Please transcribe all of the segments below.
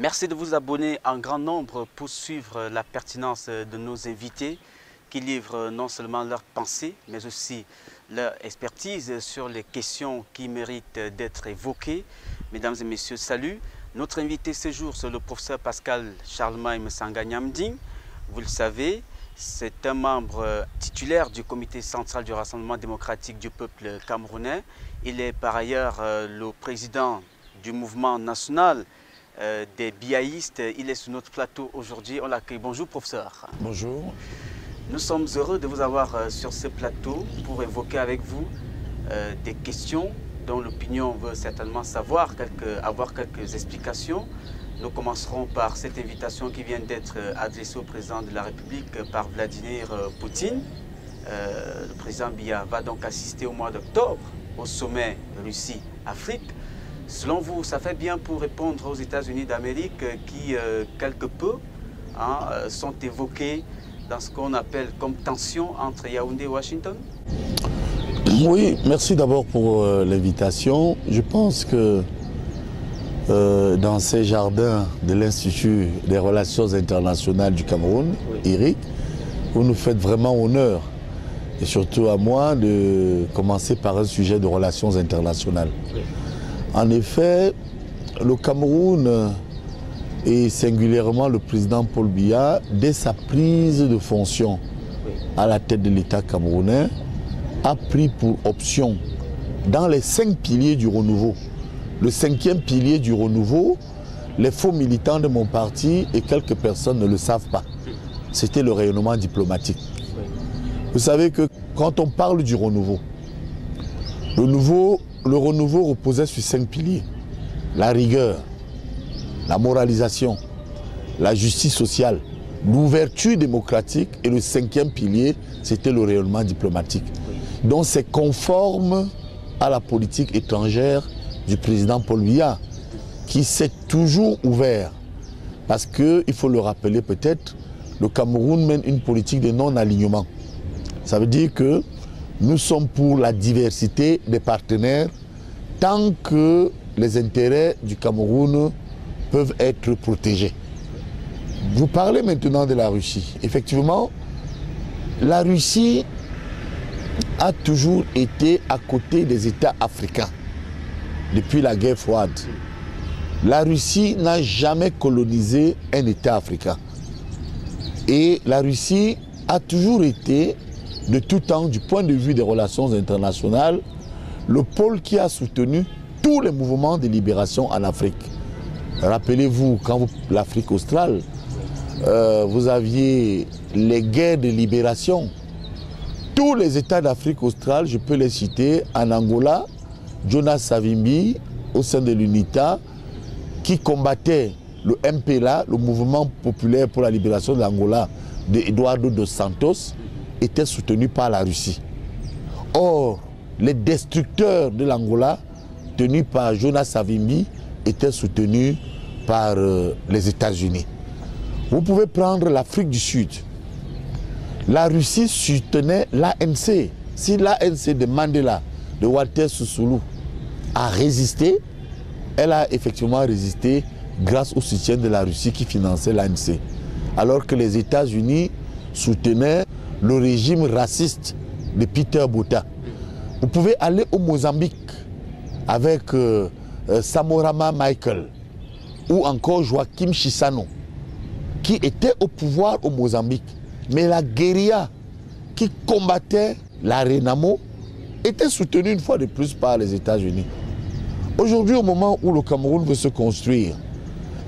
Merci de vous abonner en grand nombre pour suivre la pertinence de nos invités qui livrent non seulement leurs pensées, mais aussi leur expertise sur les questions qui méritent d'être évoquées. Mesdames et messieurs, salut. Notre invité ce jour, c'est le professeur Pascal Charlemagne Sanga Nyamding. Vous le savez, c'est un membre titulaire du comité central du Rassemblement démocratique du peuple camerounais. Il est par ailleurs le président du mouvement national des biaïstes. Il est sur notre plateau aujourd'hui. On l'accueille. Bonjour professeur. Bonjour. Nous sommes heureux de vous avoir sur ce plateau pour évoquer avec vous des questions dont l'opinion veut certainement avoir quelques explications. Nous commencerons par cette invitation qui vient d'être adressée au président de la République par Vladimir Poutine. Le président Biya va donc assister au mois d'octobre au sommet Russie-Afrique. Selon vous, ça fait bien pour répondre aux États-Unis d'Amérique qui, quelque peu, sont évoqués dans ce qu'on appelle comme tension entre Yaoundé et Washington? Oui, merci d'abord pour l'invitation. Je pense que dans ces jardins de l'Institut des Relations Internationales du Cameroun, Eric, vous nous faites vraiment honneur, et surtout à moi, de commencer par un sujet de relations internationales. Oui. En effet, le Cameroun, et singulièrement le président Paul Biya, dès sa prise de fonction à la tête de l'État camerounais, a pris pour option, dans les 5 piliers du renouveau, le 5e pilier du renouveau, les faux militants de mon parti et quelques personnes ne le savent pas. C'était le rayonnement diplomatique. Vous savez que quand on parle du renouveau, le renouveau reposait sur 5 piliers. La rigueur, la moralisation, la justice sociale, l'ouverture démocratique et le 5e pilier, c'était le rayonnement diplomatique. Donc c'est conforme à la politique étrangère du président Paul Biya, qui s'est toujours ouvert. Parce qu'il faut le rappeler peut-être, le Cameroun mène une politique de non-alignement. Ça veut dire que nous sommes pour la diversité des partenaires tant que les intérêts du Cameroun peuvent être protégés. Vous parlez maintenant de la Russie. Effectivement, la Russie a toujours été à côté des États africains depuis la guerre froide. La Russie n'a jamais colonisé un État africain. Et la Russie a toujours été, de tout temps, du point de vue des relations internationales, le pôle qui a soutenu tous les mouvements de libération en Afrique. Rappelez-vous, quand l'Afrique australe, vous aviez les guerres de libération. Tous les États d'Afrique australe, je peux les citer, en Angola, Jonas Savimbi, au sein de l'UNITA, qui combattait le MPLA, le mouvement populaire pour la libération de l'Angola, d'Eduardo dos Santos, était soutenu par la Russie. Or, les destructeurs de l'Angola, tenus par Jonas Savimbi, étaient soutenus par les États-Unis. Vous pouvez prendre l'Afrique du Sud. La Russie soutenait l'ANC. Si l'ANC de Mandela, de Walter Sisulu, a résisté, elle a effectivement résisté grâce au soutien de la Russie qui finançait l'ANC. Alors que les États-Unis soutenaient le régime raciste de Peter Botha. Vous pouvez aller au Mozambique avec Samorama Michael ou encore Joaquim Chissano qui était au pouvoir au Mozambique. Mais la guérilla qui combattait la Renamo était soutenue une fois de plus par les États-Unis. Aujourd'hui, au moment où le Cameroun veut se construire,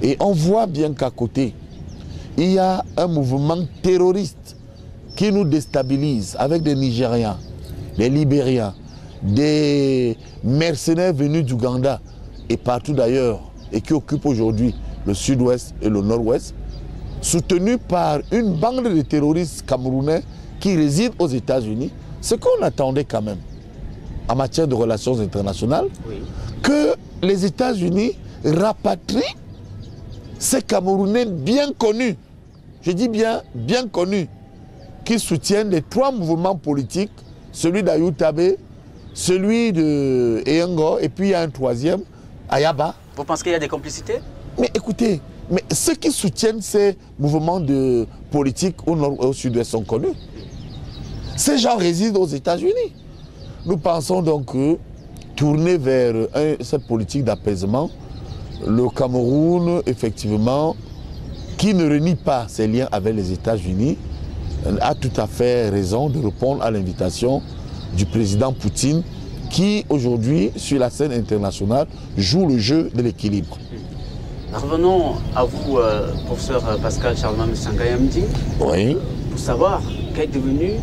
et on voit bien qu'à côté, il y a un mouvement terroriste qui nous déstabilise avec des Nigériens, des Libériens, des mercenaires venus d'Ouganda et partout d'ailleurs, et qui occupent aujourd'hui le sud-ouest et le nord-ouest, soutenus par une bande de terroristes camerounais qui résident aux États-Unis, ce qu'on attendait quand même en matière de relations internationales, que les États-Unis rapatrient ces Camerounais bien connus, je dis bien connus, qui soutiennent les 3 mouvements politiques, celui d'Ayou Tabé, celui de Eyengo, et puis il y a un 3e, Ayaba. Vous pensez qu'il y a des complicités? Mais écoutez, Mais ceux qui soutiennent ces mouvements de politique au nord et au sud-ouest sont connus. Ces gens résident aux États-Unis. Nous pensons donc que tourner vers cette politique d'apaisement, le Cameroun, effectivement, qui ne renie pas ses liens avec les États-Unis, a tout à fait raison de répondre à l'invitation du président Poutine qui, aujourd'hui, sur la scène internationale, joue le jeu de l'équilibre. Revenons à vous, professeur Pascal Charlemagne Sangayamdi, Oui. Pour savoir quelle est devenue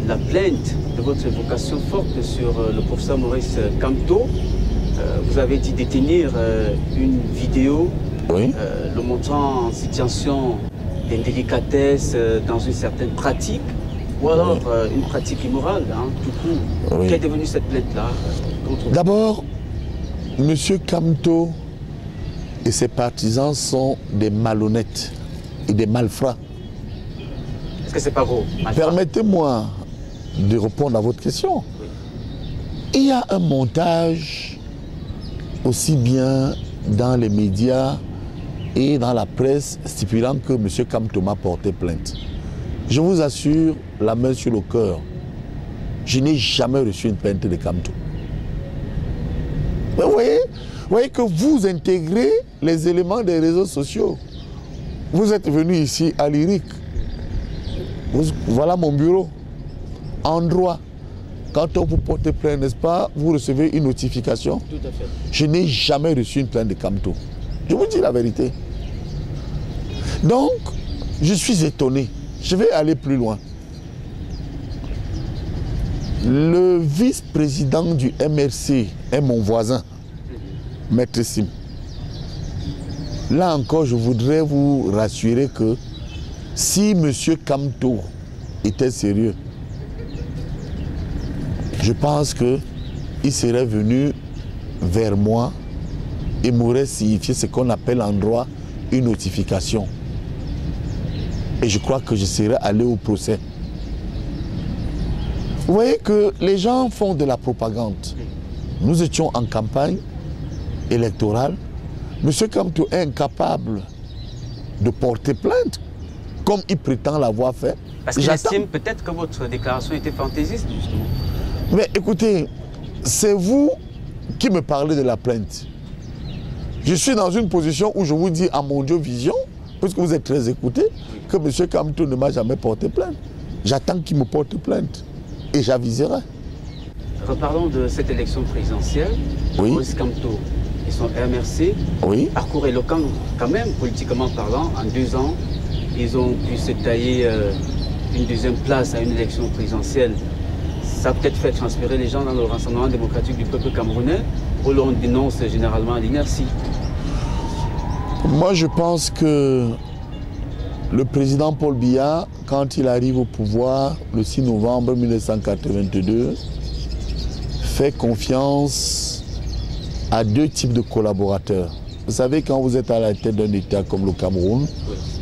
la plainte de votre évocation forte sur le professeur Maurice Kamto. Vous avez dit détenir une vidéo Oui. le montrant en situation d'indélicatesse dans une certaine pratique, ou alors une pratique immorale, hein, tout court. Quelle est devenue cette plainte-là D'abord, M. Kamto et ses partisans sont des malhonnêtes et des malfrats. Est-ce que c'est pas gros? Permettez-moi de répondre à votre question. Il y a un montage aussi bien dans les médias et dans la presse stipulant que M. Kamto m'a porté plainte. Je vous assure, la main sur le cœur, je n'ai jamais reçu une plainte de Kamto. Mais vous voyez que vous intégrez les éléments des réseaux sociaux. Vous êtes venu ici à Lyrique. Voilà mon bureau. En droit, quand on vous porte plainte, n'est-ce pas, vous recevez une notification. Tout à fait. Je n'ai jamais reçu une plainte de Kamto. Je vous dis la vérité. Donc, je suis étonné. Je vais aller plus loin. Le vice-président du MRC est mon voisin, Maître Sim. Là encore, je voudrais vous rassurer que si M. Kamto était sérieux, je pense qu'il serait venu vers moi et m'aurait signifié ce qu'on appelle en droit une notification. Et je crois que je serais allé au procès. Vous voyez que les gens font de la propagande. Nous étions en campagne électorale. M. Kamto est incapable de porter plainte, comme il prétend l'avoir fait. Parce qu'il estime peut-être que votre déclaration était fantaisiste, justement. Mais écoutez, c'est vous qui me parlez de la plainte. Je suis dans une position où je vous dis à Mondiovision, puisque vous êtes très écouté, que M. Kamto ne m'a jamais porté plainte. J'attends qu'il me porte plainte et j'aviserai. Reparlons de cette élection présidentielle. Oui. Maurice Kamto et son MRC, oui. Parcours éloquent quand même, politiquement parlant, en 2 ans, ils ont pu se tailler une 2e place à une élection présidentielle. Ça a peut-être fait transpirer les gens dans le Rassemblement démocratique du peuple camerounais, où l'on dénonce généralement l'inertie. Moi, je pense que le président Paul Biya, quand il arrive au pouvoir le 6 novembre 1982, fait confiance à 2 types de collaborateurs. Vous savez, quand vous êtes à la tête d'un État comme le Cameroun,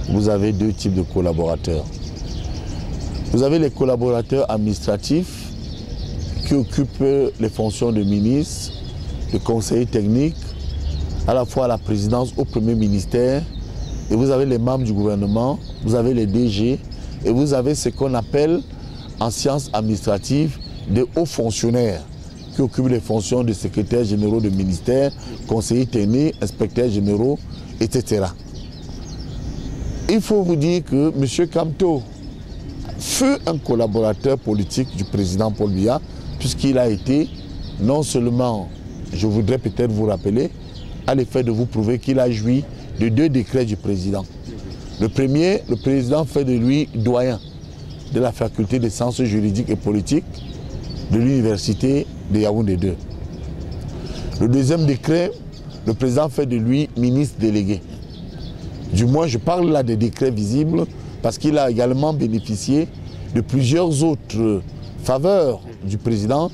vous avez 2 types de collaborateurs. Vous avez les collaborateurs administratifs qui occupent les fonctions de ministre, de conseiller technique, à la fois à la présidence, au premier ministère, et vous avez les membres du gouvernement, vous avez les DG, et vous avez ce qu'on appelle en sciences administratives des hauts fonctionnaires qui occupent les fonctions de secrétaires généraux de ministère, conseillers techniques, inspecteurs généraux, etc. Il faut vous dire que M. Kamto fut un collaborateur politique du président Paul Biya, puisqu'il a été non seulement, je voudrais peut-être vous rappeler, à l'effet de vous prouver qu'il a joui de 2 décrets du président. Le premier, le président fait de lui doyen de la faculté des sciences juridiques et politiques de l'université de Yaoundé 2. Le deuxième décret, le président fait de lui ministre délégué. Du moins, je parle là des décrets visibles parce qu'il a également bénéficié de plusieurs autres faveurs du président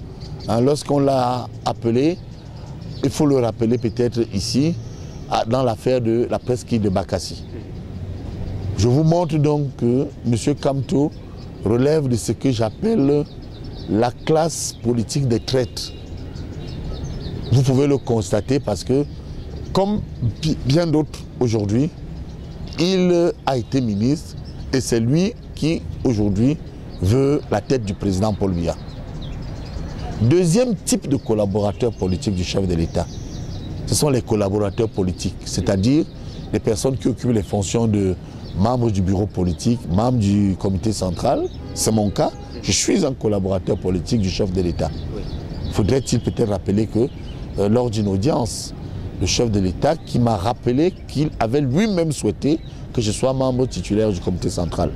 lorsqu'on l'a appelé. Il faut le rappeler peut-être ici, dans l'affaire de la presqu'île de Bakassi. Je vous montre donc que M. Kamto relève de ce que j'appelle la classe politique des traîtres. Vous pouvez le constater parce que, comme bien d'autres aujourd'hui, il a été ministre et c'est lui qui aujourd'hui veut la tête du président Paul Biya. Deuxième type de collaborateur politique du chef de l'État, ce sont les collaborateurs politiques, c'est-à-dire les personnes qui occupent les fonctions de membres du bureau politique, membres du comité central. C'est mon cas, je suis un collaborateur politique du chef de l'État. Faudrait-il peut-être rappeler que lors d'une audience, le chef de l'État qui m'a rappelé qu'il avait lui-même souhaité que je sois membre titulaire du comité central.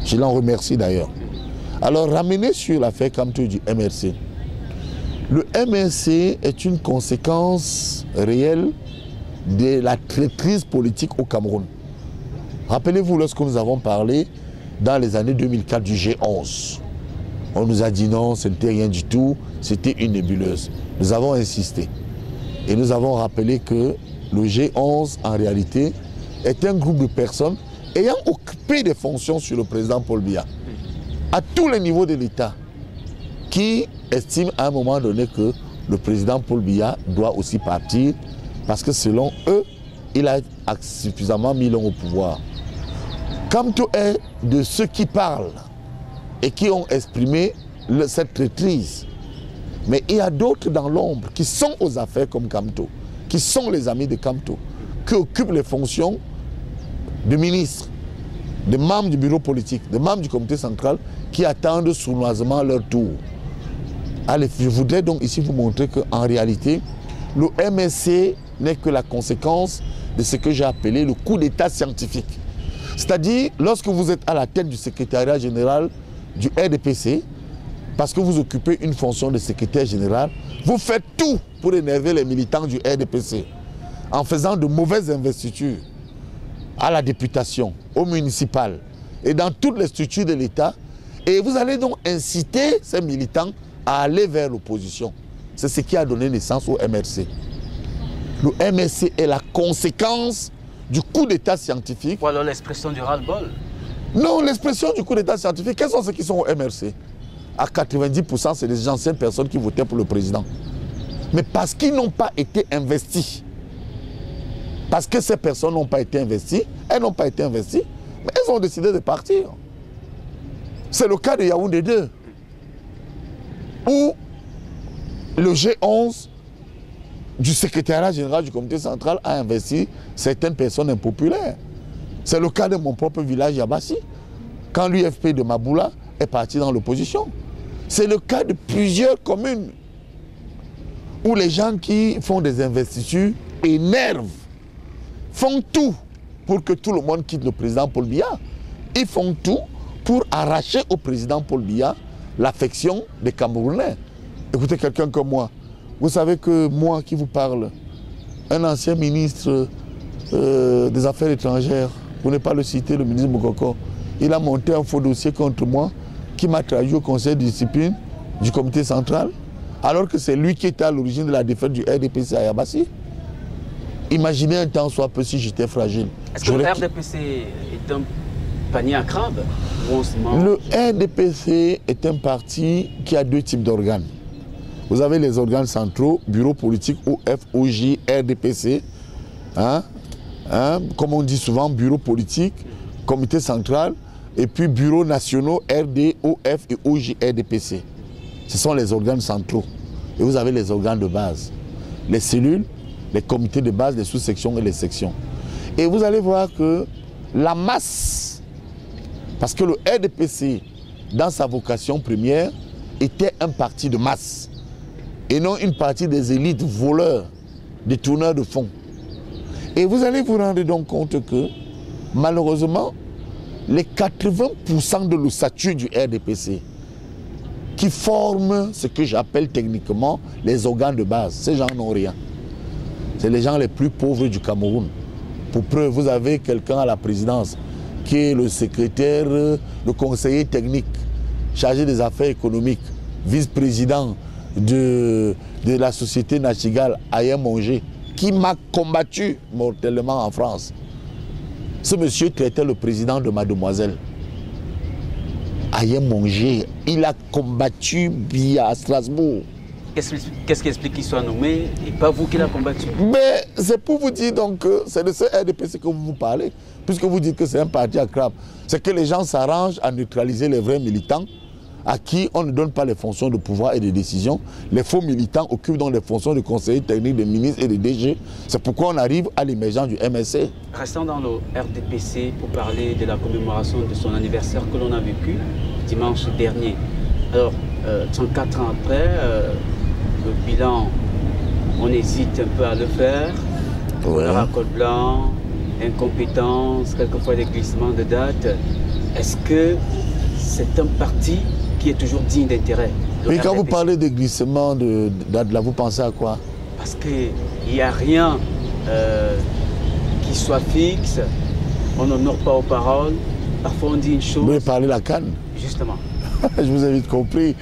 Je l'en remercie d'ailleurs. Alors, ramener sur l'affaire Kamto du MRC. Le MRC est une conséquence réelle de la crise politique au Cameroun. Rappelez-vous, lorsque nous avons parlé dans les années 2004 du G11, on nous a dit non, ce n'était rien du tout, c'était une nébuleuse. Nous avons insisté. Et nous avons rappelé que le G11, en réalité, est un groupe de personnes ayant occupé des fonctions sur le président Paul Biya, à tous les niveaux de l'État, qui estiment à un moment donné que le président Paul Biya doit aussi partir, parce que selon eux, il a suffisamment mis l'homme au pouvoir. Kamto est de ceux qui parlent et qui ont exprimé cette traîtrise. Mais il y a d'autres dans l'ombre qui sont aux affaires comme Kamto, qui sont les amis de Kamto, qui occupent les fonctions de ministres, de membres du bureau politique, de membres du comité central, qui attendent sournoisement leur tour. Allez, je voudrais donc ici vous montrer qu'en réalité, le MSC n'est que la conséquence de ce que j'ai appelé le coup d'état scientifique. C'est-à-dire, lorsque vous êtes à la tête du secrétariat général du RDPC, parce que vous occupez une fonction de secrétaire général, vous faites tout pour énerver les militants du RDPC, en faisant de mauvaises investitures à la députation, au municipal et dans toutes les structures de l'État. Et vous allez donc inciter ces militants à aller vers l'opposition. C'est ce qui a donné naissance au MRC. Le MRC est la conséquence du coup d'état scientifique. Ou alors l'expression du ras-le-bol. Non, l'expression du coup d'état scientifique, quels sont ceux qui sont au MRC? À 90%, c'est des anciennes personnes qui votaient pour le président. Mais parce qu'ils n'ont pas été investis, parce que ces personnes n'ont pas été investies, elles n'ont pas été investies, mais elles ont décidé de partir. C'est le cas de Yaoundé 2, où le G11 du secrétariat général du comité central a investi certaines personnes impopulaires. C'est le cas de mon propre village Yabassi, quand l'UFP de Maboula est parti dans l'opposition. C'est le cas de plusieurs communes où les gens qui font des investitures énervent, font tout pour que tout le monde quitte le président Paul Biya. Ils font tout pour arracher au président Paul Biya l'affection des Camerounais. Écoutez, quelqu'un comme moi, vous savez que moi qui vous parle, un ancien ministre des Affaires étrangères, pour ne pas le citer, le ministre Moukoko, il a monté un faux dossier contre moi qui m'a traduit au conseil de discipline du comité central, alors que c'est lui qui était à l'origine de la défaite du RDPC à Yabassi. Imaginez un temps soit peu si j'étais fragile. Est-ce que le RDPC est un panier à crabes? Le RDPC est un parti qui a deux types d'organes. Vous avez les organes centraux, bureau politique OFOJ, RDPC, comme on dit souvent, bureau politique, comité central, et puis bureaux nationaux RD, OF et OJ, RDPC. Ce sont les organes centraux. Et vous avez les organes de base, les cellules, les comités de base, les sous-sections et les sections. Et vous allez voir que la masse, parce que le RDPC, dans sa vocation première, était un parti de masse, et non une partie des élites voleurs, détourneurs de fonds. Et vous allez vous rendre donc compte que, malheureusement, les 80% de l'ossature du RDPC, qui forment ce que j'appelle techniquement les organes de base, ces gens n'ont rien. C'est les gens les plus pauvres du Cameroun. Pour preuve, vous avez quelqu'un à la présidence qui est le secrétaire, le conseiller technique, chargé des affaires économiques, vice-président de la société Nachigal, Ayem Mongé, qui m'a combattu mortellement en France. Ce monsieur traitait le président de Mademoiselle. Ayem Mongé, il a combattu Biya à Strasbourg. Qu'est-ce qui explique qu'il soit nommé et pas vous qui l'a combattu? Mais c'est pour vous dire donc que c'est de ce RDPC que vous parlez, puisque vous dites que c'est un parti à crabe. C'est que les gens s'arrangent à neutraliser les vrais militants à qui on ne donne pas les fonctions de pouvoir et de décision. Les faux militants occupent donc les fonctions de conseiller technique, de ministre et de DG. C'est pourquoi on arrive à l'émergence du MSC. Restons dans le RDPC pour parler de la commémoration de son anniversaire que l'on a vécu dimanche dernier. Alors, 34 ans après, le bilan, on hésite un peu à le faire. Ouais. Le raccord blanc, incompétence, quelquefois des glissements de date. Est-ce que c'est un parti qui est toujours digne d'intérêt? Mais quand vous parlez de glissement de date, là, vous pensez à quoi? Parce qu'il n'y a rien qui soit fixe, on n'honore pas aux paroles. Parfois on dit une chose. Vous voulez parler de la CAN? Justement. Je vous ai vite compris,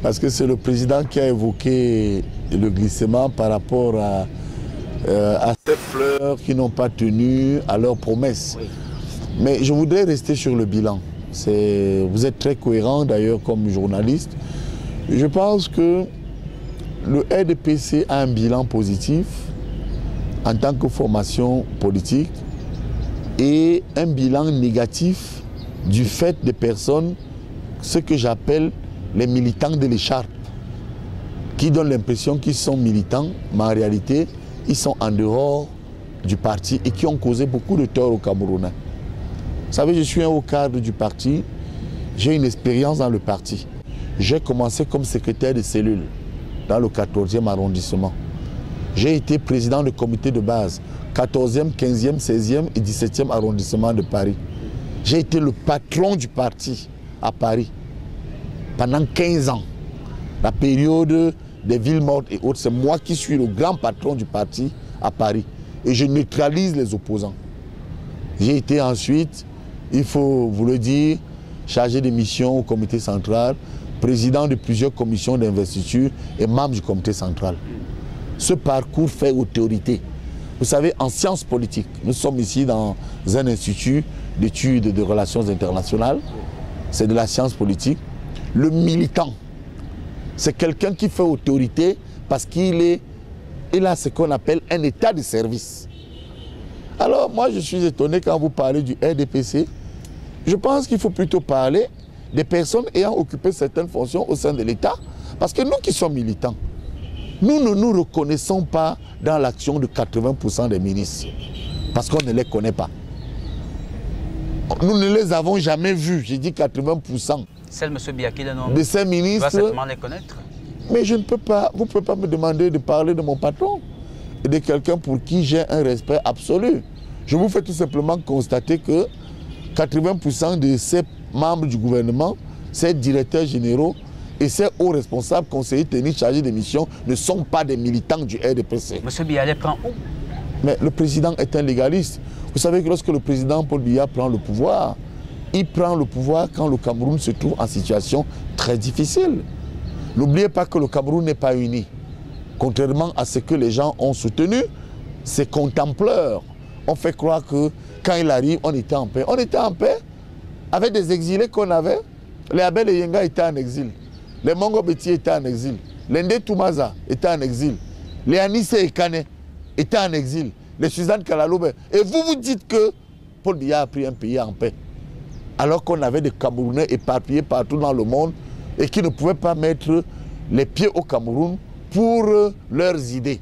parce que c'est le président qui a évoqué le glissement par rapport à ces fleurs qui n'ont pas tenu à leurs promesses. Oui. Mais je voudrais rester sur le bilan. Vous êtes très cohérent d'ailleurs comme journaliste. Je pense que le RDPC a un bilan positif en tant que formation politique et un bilan négatif du fait des personnes, ce que j'appelle les militants de l'écharpe, qui donnent l'impression qu'ils sont militants, mais en réalité, ils sont en dehors du parti et qui ont causé beaucoup de tort aux Camerounais. Vous savez, je suis un haut cadre du parti, j'ai une expérience dans le parti. J'ai commencé comme secrétaire de cellule dans le 14e arrondissement. J'ai été président du comité de base, 14e, 15e, 16e et 17e arrondissement de Paris. J'ai été le patron du parti à Paris pendant 15 ans. La période des villes mortes et autres, c'est moi qui suis le grand patron du parti à Paris. Et je neutralise les opposants. J'ai été ensuite, il faut vous le dire, chargé de mission au comité central, président de plusieurs commissions d'investiture et membre du comité central. Ce parcours fait autorité. Vous savez, en sciences politiques, nous sommes ici dans un institut d'études de relations internationales. C'est de la science politique. Le militant, c'est quelqu'un qui fait autorité parce qu'il a ce qu'on appelle un état de service. Alors moi je suis étonné quand vous parlez du RDPC. Je pense qu'il faut plutôt parler des personnes ayant occupé certaines fonctions au sein de l'État. Parce que nous qui sommes militants, nous ne nous reconnaissons pas dans l'action de 80% des ministres. Parce qu'on ne les connaît pas. Nous ne les avons jamais vus, j'ai dit 80%. C'est M. Biaki, le nom de ces ministres. Tu dois certainement les connaître. Mais je ne peux pas, vous ne pouvez pas me demander de parler de mon patron et de quelqu'un pour qui j'ai un respect absolu. Je vous fais tout simplement constater que 80% de ces membres du gouvernement, ces directeurs généraux et ces hauts responsables, conseillers techniques chargés de mission ne sont pas des militants du RDPC. M. Biya prend où? Mais le président est un légaliste. Vous savez que lorsque le président Paul Biya prend le pouvoir, il prend le pouvoir quand le Cameroun se trouve en situation très difficile. N'oubliez pas que le Cameroun n'est pas uni. Contrairement à ce que les gens ont soutenu, ces contempleurs ont fait croire que quand il arrive, on était en paix. On était en paix avec des exilés qu'on avait. Les Abel et Yenga étaient en exil. Les Mongo Beti étaient en exil. L'Ende Toumaza était en exil. Les Anissé et Kane étaient en exil. Les Suzanne Kalaloube. Et vous dites que Paul Biya a pris un pays en paix. Alors qu'on avait des Camerounais éparpillés partout dans le monde et qui ne pouvaient pas mettre les pieds au Cameroun pour leurs idées.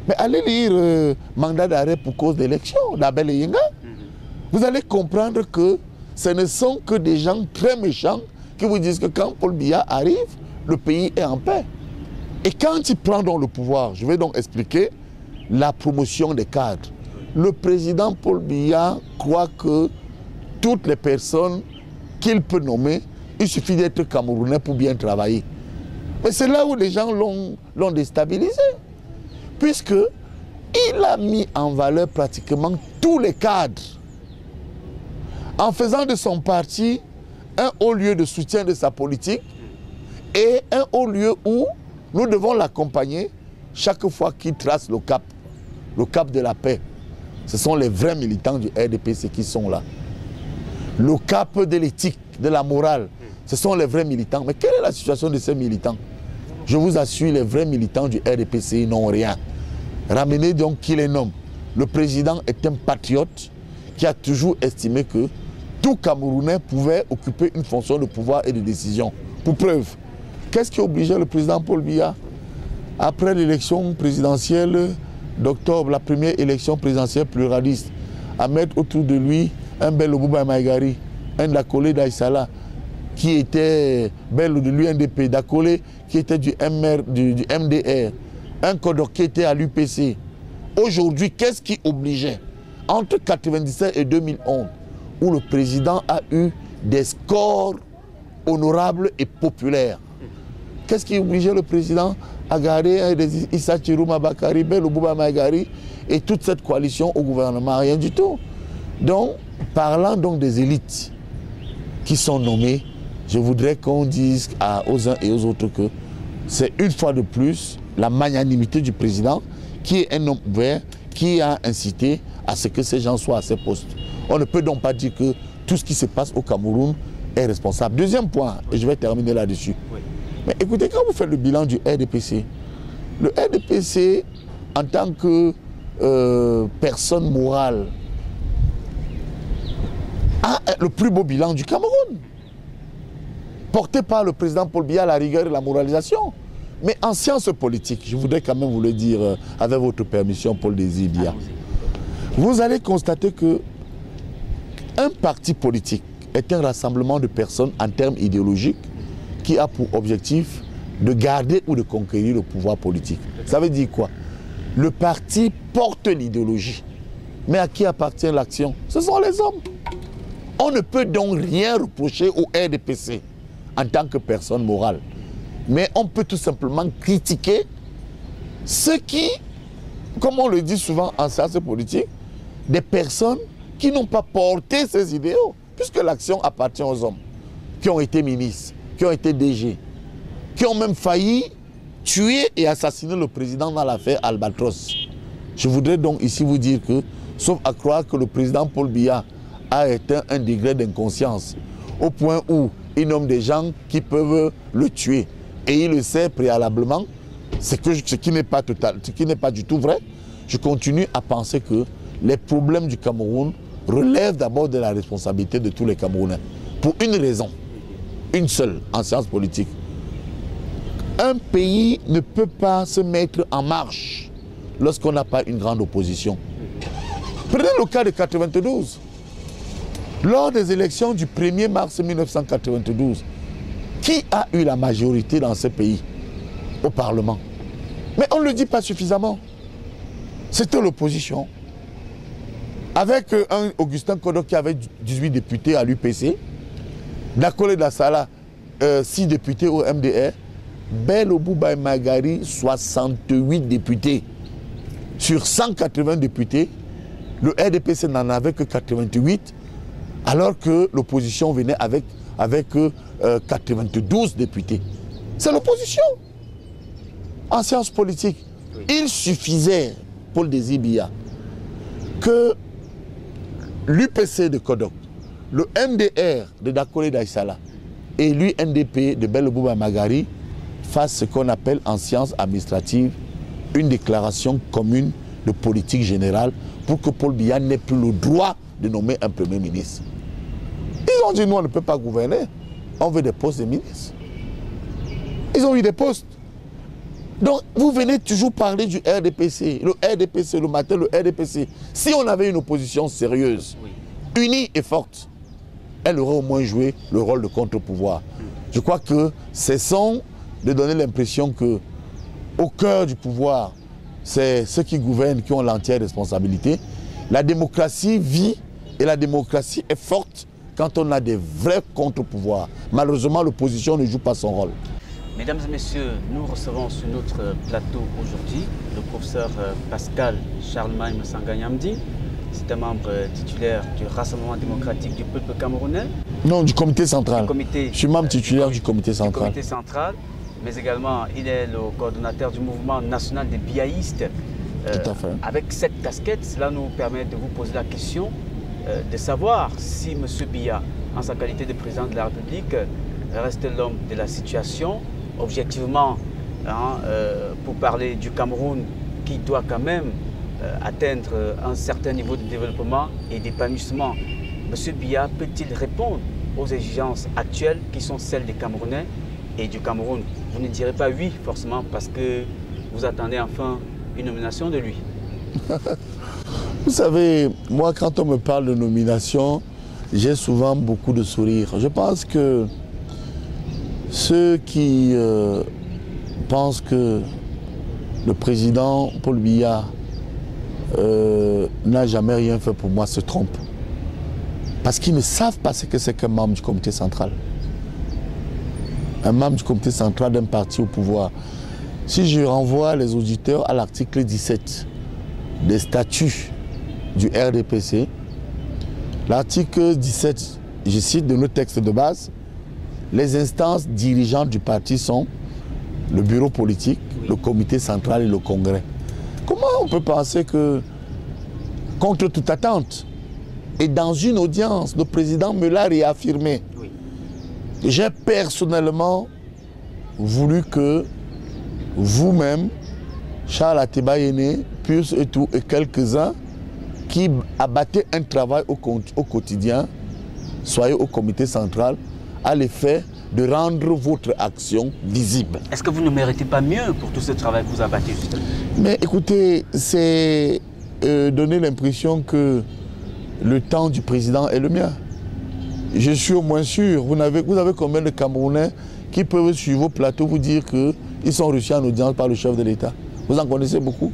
Mais allez lire mandat d'arrêt pour cause d'élection d'Abel et Yenga. Vous allez comprendre que ce ne sont que des gens très méchants qui vous disent que quand Paul Biya arrive, le pays est en paix. Et quand il prend donc le pouvoir, je vais donc expliquer la promotion des cadres. Le président Paul Biya croit que toutes les personnes qu'il peut nommer, il suffit d'être Camerounais pour bien travailler. Mais c'est là où les gens l'ont déstabilisé. Puisqu'il a mis en valeur pratiquement tous les cadres. En faisant de son parti un haut lieu de soutien de sa politique et un haut lieu où nous devons l'accompagner chaque fois qu'il trace le cap de la paix. Ce sont les vrais militants du RDPC qui sont là. Le cap de l'éthique, de la morale, ce sont les vrais militants. Mais quelle est la situation de ces militants? Je vous assure, les vrais militants du RDPC n'ont rien. Ramenez donc qui les nomme. Le président est un patriote qui a toujours estimé que tout Camerounais pouvait occuper une fonction de pouvoir et de décision. Pour preuve, qu'est-ce qui obligeait le président Paul Biya, après l'élection présidentielle d'octobre, la première élection présidentielle pluraliste, à mettre autour de lui un Bello Bouba Maïgari, un Dakole d'Aïsala, qui était Bello de l'UNDP, Dakole qui était du MDR, un Kodok qui était à l'UPC. Aujourd'hui, qu'est-ce qui obligeait? Entre 1997 et 2011, où le président a eu des scores honorables et populaires. Qu'est-ce qui obligeait le président à garder Issa Chirouma Bakari, Bello Bouba Maïgari et toute cette coalition au gouvernement? Rien du tout. Donc, parlant donc des élites qui sont nommées, je voudrais qu'on dise aux uns et aux autres que c'est une fois de plus la magnanimité du président qui est un homme ouvert, qui a incité à ce que ces gens soient à ces postes. On ne peut donc pas dire que tout ce qui se passe au Cameroun est responsable. Deuxième point, et je vais terminer là-dessus. Oui. Mais écoutez, quand vous faites le bilan du RDPC, le RDPC, en tant que personne morale, a le plus beau bilan du Cameroun, porté par le président Paul Biya, la rigueur et la moralisation. Mais en sciences politiques, je voudrais quand même vous le dire, avec votre permission, Paul Désir Biya, vous allez constater que un parti politique est un rassemblement de personnes en termes idéologiques qui a pour objectif de garder ou de conquérir le pouvoir politique. Ça veut dire quoi? Le parti porte l'idéologie. Mais à qui appartient l'action? Ce sont les hommes. On ne peut donc rien reprocher au RDPC en tant que personne morale. Mais on peut tout simplement critiquer ceux qui, comme on le dit souvent en sciences politiques, des personnes qui n'ont pas porté ces idéaux, puisque l'action appartient aux hommes, qui ont été ministres, qui ont été DG, qui ont même failli tuer et assassiner le président dans l'affaire Albatros. Je voudrais donc ici vous dire que, sauf à croire que le président Paul Biya a atteint un degré d'inconscience, au point où il nomme des gens qui peuvent le tuer. Et il le sait préalablement, ce qui n'est pas total, ce qui n'est pas du tout vrai. Je continue à penser que les problèmes du Cameroun relèvent d'abord de la responsabilité de tous les Camerounais. Pour une raison, une seule, en sciences politiques. Un pays ne peut pas se mettre en marche lorsqu'on n'a pas une grande opposition. Prenez le cas de 1992. Lors des élections du 1er mars 1992, qui a eu la majorité dans ce pays au Parlement? Mais on ne le dit pas suffisamment. C'était l'opposition. Avec un Augustin Kodok qui avait 18 députés à l'UPC, Dakole d'Aïsala, 6 députés au MDR, Bello Bouba Maïgari, 68 députés. Sur 180 députés, le RDPC n'en avait que 88, alors que l'opposition venait avec 92 députés. C'est l'opposition. En sciences politiques, il suffisait, Paul Désir Biya, que l'UPC de Kodok, le MDR de Dakole d'Aïsala et l'UNDP de Bello Bouba Maïgari fassent ce qu'on appelle en sciences administratives une déclaration commune de politique générale pour que Paul Biya n'ait plus le droit de nommer un premier ministre. Ils ont dit nous on ne peut pas gouverner, on veut des postes de ministres. Ils ont eu des postes. Donc vous venez toujours parler du RDPC, le matin le RDPC. Si on avait une opposition sérieuse, unie et forte, elle aurait au moins joué le rôle de contre-pouvoir. Je crois que cessons de donner l'impression que au cœur du pouvoir, c'est ceux qui gouvernent qui ont l'entière responsabilité. La démocratie vit et la démocratie est forte quand on a des vrais contre-pouvoirs. Malheureusement, l'opposition ne joue pas son rôle. Mesdames et messieurs, nous recevons sur notre plateau aujourd'hui le professeur Pascal Charlemagne Msanga-Nyamdi. C'est un membre titulaire du Rassemblement démocratique du peuple camerounais. Non, du comité central. Je suis membre titulaire du comité central. Du comité central, mais également il est le coordonnateur du mouvement national des biaïstes. Tout à fait. Avec cette casquette, cela nous permet de vous poser la question de savoir si M. Biya, en sa qualité de président de la République, reste l'homme de la situation. Objectivement, hein, pour parler du Cameroun qui doit quand même atteindre un certain niveau de développement et d'épanouissement. M. Biya peut-il répondre aux exigences actuelles qui sont celles des Camerounais et du Cameroun? Vous ne direz pas oui forcément parce que vous attendez enfin une nomination de lui. Vous savez, moi quand on me parle de nomination, j'ai souvent beaucoup de sourires. Je pense que ceux qui pensent que le président Paul Biya n'a jamais rien fait pour moi se trompent. Parce qu'ils ne savent pas ce que c'est qu'un membre du comité central. Un membre du comité central d'un parti au pouvoir. Si je renvoie les auditeurs à l'article 17 des statuts du RDPC, l'article 17, je cite de nos textes de base, les instances dirigeantes du parti sont le bureau politique, le comité central et le congrès. Comment on peut penser que, contre toute attente, et dans une audience, le président me l'a réaffirmé, j'ai personnellement voulu que vous-même, Charles Ateba Yene, Pius et tout, et quelques-uns qui abattaient un travail au quotidien, soyez au comité central, à l'effet de rendre votre action visible. Est-ce que vous ne méritez pas mieux pour tout ce travail que vous abattez justement? Mais écoutez, c'est donner l'impression que le temps du président est le mien. Je suis au moins sûr. Vous avez combien de Camerounais qui peuvent sur vos plateaux vous dire qu'ils sont reçus en audience par le chef de l'État? Vous en connaissez beaucoup?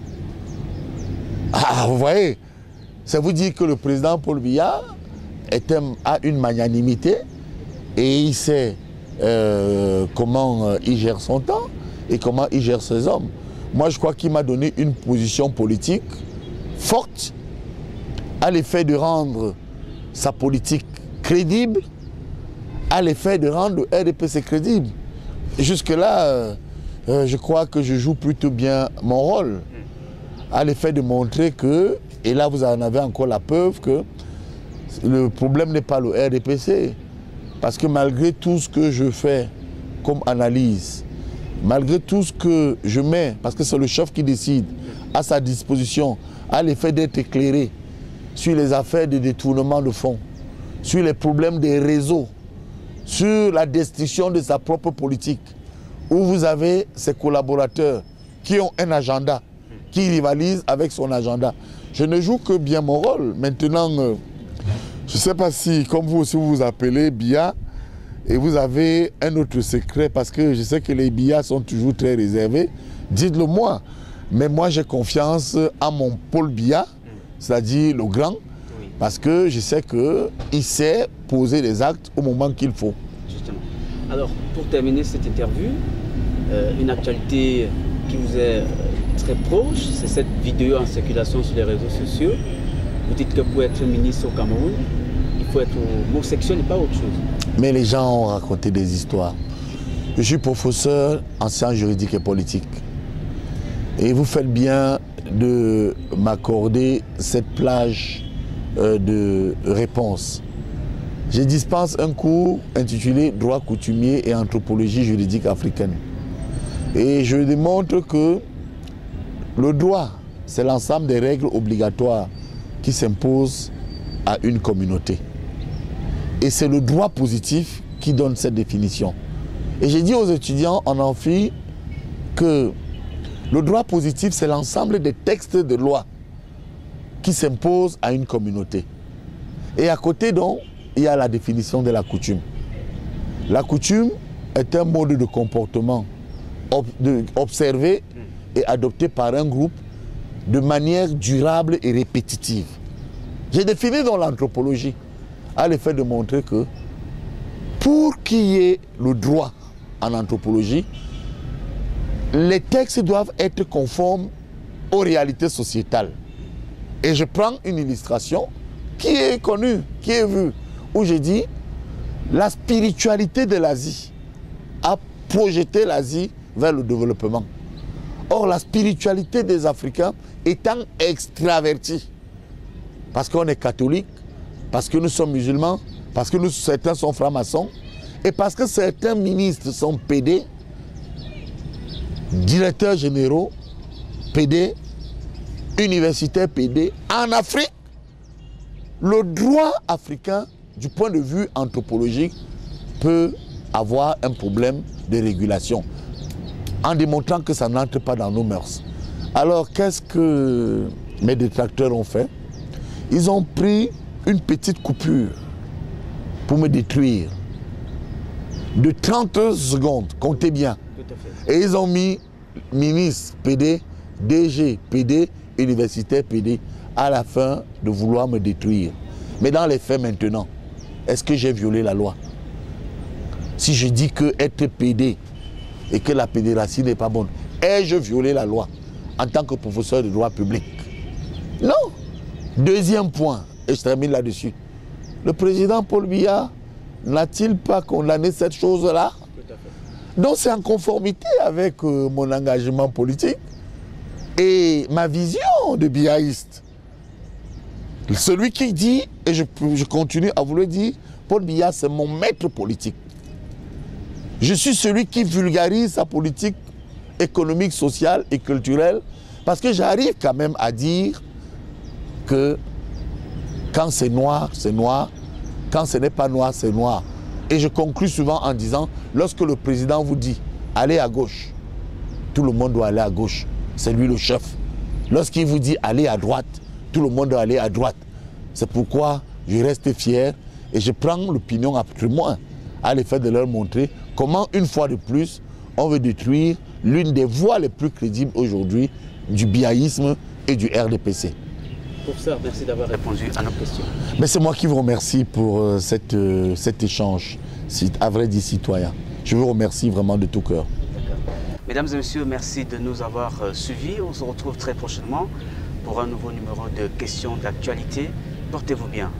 Ah, vous voyez, ça vous dit que le président Paul Biya a une magnanimité et il sait comment il gère son temps et comment il gère ses hommes. Moi, je crois qu'il m'a donné une position politique forte à l'effet de rendre sa politique crédible, à l'effet de rendre le RDPC crédible. Jusque-là, je crois que je joue plutôt bien mon rôle, à l'effet de montrer que, et là vous en avez encore la preuve, que le problème n'est pas le RDPC. Parce que malgré tout ce que je fais comme analyse, malgré tout ce que je mets, parce que c'est le chef qui décide, à sa disposition, à l'effet d'être éclairé sur les affaires de détournement de fonds, sur les problèmes des réseaux, sur la destruction de sa propre politique, où vous avez ses collaborateurs qui ont un agenda, qui rivalisent avec son agenda. Je ne joue que bien mon rôle. Maintenant, je ne sais pas si, comme vous aussi, vous vous appelez Biya, et vous avez un autre secret, parce que je sais que les Biya sont toujours très réservés. Dites-le moi. Mais moi, j'ai confiance à mon Paul Biya, c'est-à-dire le grand, parce que je sais qu'il sait poser les actes au moment qu'il faut. Justement. Alors, pour terminer cette interview, une actualité qui vous est très proche, c'est cette vidéo en circulation sur les réseaux sociaux. Vous dites que pour être ministre au Cameroun, il faut être homosexuel et pas autre chose. Mais les gens ont raconté des histoires. Je suis professeur en sciences juridiques et politiques. Et vous faites bien de m'accorder cette plage de réponses. Je dispense un cours intitulé « Droit coutumier et anthropologie juridique africaine ». Et je démontre que le droit, c'est l'ensemble des règles obligatoires qui s'imposent à une communauté. Et c'est le droit positif qui donne cette définition. Et j'ai dit aux étudiants en amphi que le droit positif, c'est l'ensemble des textes de loi qui s'imposent à une communauté. Et à côté, donc, il y a la définition de la coutume. La coutume est un mode de comportement observé et adopté par un groupe de manière durable et répétitive. J'ai défini dans l'anthropologie à l'effet de montrer que pour qu'il y ait le droit en anthropologie, les textes doivent être conformes aux réalités sociétales. Et je prends une illustration qui est connue, qui est vue, où je dis la spiritualité de l'Asie a projeté l'Asie vers le développement. Or, la spiritualité des Africains étant extravertie, parce qu'on est catholique, parce que nous sommes musulmans, parce que certains sont francs-maçons, et parce que certains ministres sont pédés, directeurs généraux, PD, universitaires PD, en Afrique. Le droit africain, du point de vue anthropologique, peut avoir un problème de régulation, en démontrant que ça n'entre pas dans nos mœurs. Alors, qu'est-ce que mes détracteurs ont fait? Ils ont pris une petite coupure pour me détruire. De 30 secondes, comptez bien. Tout à fait. Et ils ont mis ministre PD, DG PD, universitaire PD, à la fin de vouloir me détruire. Mais dans les faits maintenant, est-ce que j'ai violé la loi? Si je dis que être PD et que la pédératie n'est pas bonne, ai-je violé la loi en tant que professeur de droit public? Non. Deuxième point, et je termine là-dessus. Le président Paul Biya n'a-t-il pas condamné cette chose-là? Tout à fait. Donc c'est en conformité avec mon engagement politique et ma vision de biaïste. Celui qui dit, et je continue à vous le dire, Paul Biya, c'est mon maître politique. Je suis celui qui vulgarise sa politique économique, sociale et culturelle, parce que j'arrive quand même à dire que quand c'est noir, quand ce n'est pas noir, c'est noir. Et je conclue souvent en disant, lorsque le président vous dit, allez à gauche, tout le monde doit aller à gauche, c'est lui le chef. Lorsqu'il vous dit, allez à droite, tout le monde doit aller à droite. C'est pourquoi je reste fier et je prends l'opinion après moi à l'effet de leur montrer comment, une fois de plus, on veut détruire l'une des voies les plus crédibles aujourd'hui du biaïsme et du RDPC. Professeur, merci d'avoir répondu à nos questions. Mais c'est moi qui vous remercie pour cet échange, à vrai dire citoyen. Je vous remercie vraiment de tout cœur. Mesdames et messieurs, merci de nous avoir suivis. On se retrouve très prochainement pour un nouveau numéro de questions d'actualité. Portez-vous bien.